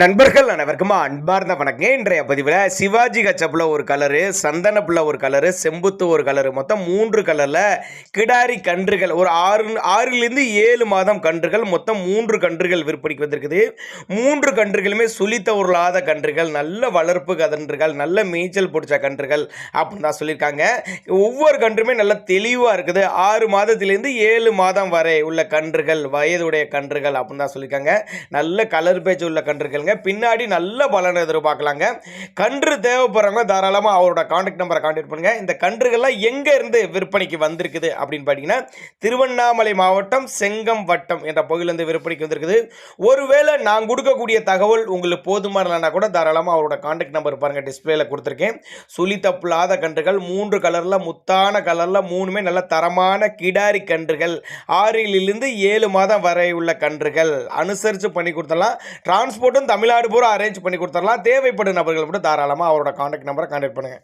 நண்பர்கள் அனைவருக்கும் அன்பார்ந்த வணக்கம். இன்றைய பதிவில் சிவாஜி கச்சப்பில் ஒரு கலரு, சந்தனப்பில் ஒரு கலரு, செம்புத்து ஒரு கலரு, மொத்தம் 3 கலரில் கிடாரி கன்றுகள் ஒரு 6லிருந்து 7 மாதம் கன்றுகள், மொத்தம் 3 கன்றுகள் விற்பனைக்கு வந்திருக்குது. 3 கன்றுகளுமே சுழித்த உருளாத கன்றுகள், நல்ல வளர்ப்பு கன்றுகள், நல்ல மேய்ச்சல் பிடிச்ச கன்றுகள் அப்படின்னு தான் சொல்லியிருக்காங்க. ஒவ்வொரு கன்றுமே நல்ல தெளிவாக இருக்குது. 6 மாதத்திலேருந்து 7 மாதம் வரை உள்ள கன்றுகள், வயதுடைய கன்றுகள் அப்படின்னு தான் சொல்லியிருக்காங்க. நல்ல கலர் பேச்சு உள்ள கன்றுகள், பின்னாடி நல்ல பலன் எதிர்பார்க்கலாங்க. கன்று தேவைப்படுறவங்க தாராளமாக அவரோட கான்டாக்ட் நம்பரை கான்டாக்ட் பண்ணுங்க. இந்த கன்றுகள்லாம் எங்க இருந்து விற்பனைக்கு வந்திருக்குது அப்படின்னு பார்த்தீங்கன்னா, திருவண்ணாமலை மாவட்டம் செங்கம் வட்டம் என்ற பகுதியிலிருந்து விற்பனைக்கு வந்திருக்குது. ஒருவேளை நான் கொடுக்கக்கூடிய தகவல் உங்களுக்கு போதுமானனா கூட தாராளமாக அவரோட கான்டாக்ட் நம்பர் பாருங்க, டிஸ்பிளேல கொடுத்துருக்கேன். சுழி தப்புலாத கன்றுகள், 3 கலர்ல முத்தான கலர்ல 3மே நல்ல தரமான கிடாரி கன்றுகள், 6லிருந்து 7 மாதம் வரை உள்ள கன்றுகள் அனுசரித்து பண்ணி கொடுத்தலாம். டிரான்ஸ்போர்ட்டும் தமிழ்நாடு பூரா அரேஞ்ச் பண்ணி கொடுத்துடலாம். தேவைப்படும் நபர்கள் மட்டும் தாராளமாக அவரோட கான்டாக்ட் நம்பரை கான்டாக்ட் பண்ணுங்கள்.